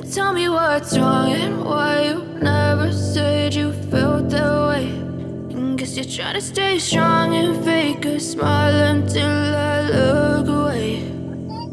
Tell me what's wrong and why you never said you felt that way. And guess you're trying to stay strong and fake a smile until I look away.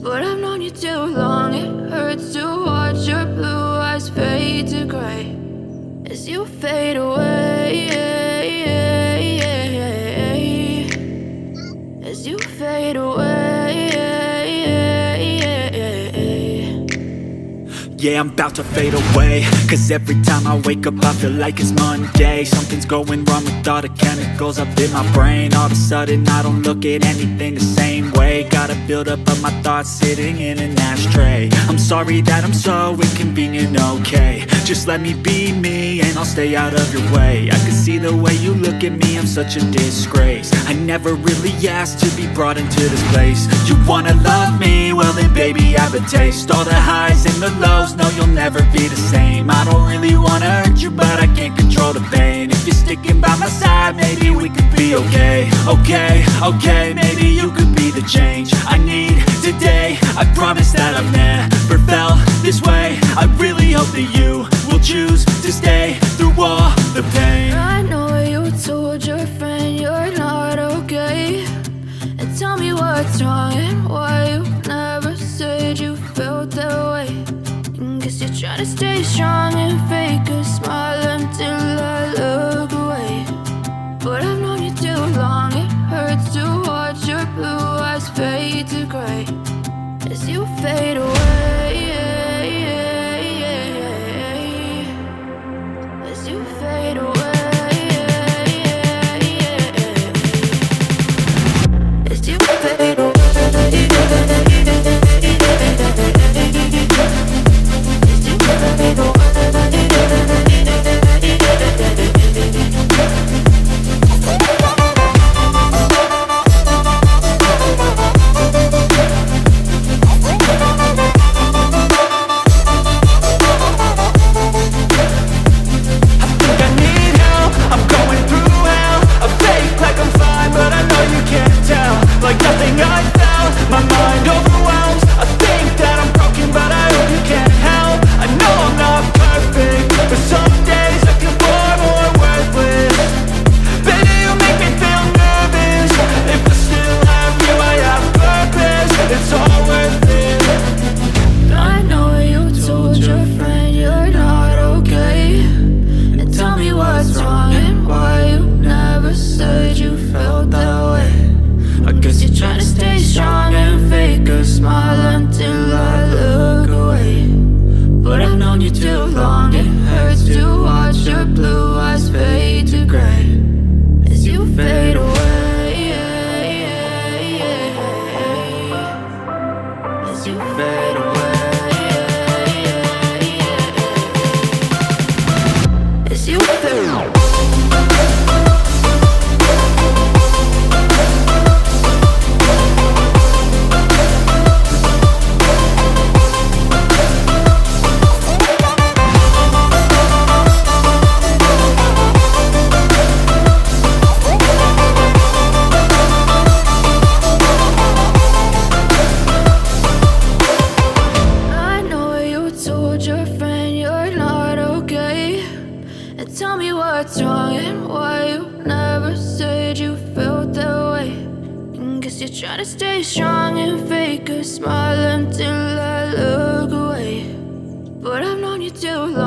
But I've known you too long, it hurts to watch your blue eyes fade to gray as you fade away, as you fade away. Yeah, I'm about to fade away, cause every time I wake up I feel like it's Monday. Something's going wrong with all the chemicals up in my brain. All of a sudden I don't look at anything the same way. Got a build-up of my thoughts sitting in an ashtray. I'm sorry that I'm so inconvenient, okay. Just let me be me and I'll stay out of your way. I can see the way you look at me, I'm such a disgrace. I never really asked to be brought into this place. You wanna love me? Well then baby have a taste. All the highs and the lows, no, you'll never be the same. I don't really wanna hurt you, but I can't control the pain. If you're sticking by my side, maybe we could be okay. Okay, maybe you could be the change I need today. I promise that I've never felt this way. I really hope that you will choose to stay through all the pain. I know you told your friend you're not okay. And tell me what's wrong and why you never said you felt that way. Guess you're trying to stay strong and fake a smile until I look away. But I've known you too long, it hurts to watch your blue eyes fade to gray as you fade away, as you fade away, as you fade away. Tell me what's wrong and why you never said you felt that way. And guess you're trying to stay strong and fake a smile until I look away. But I've known you too long.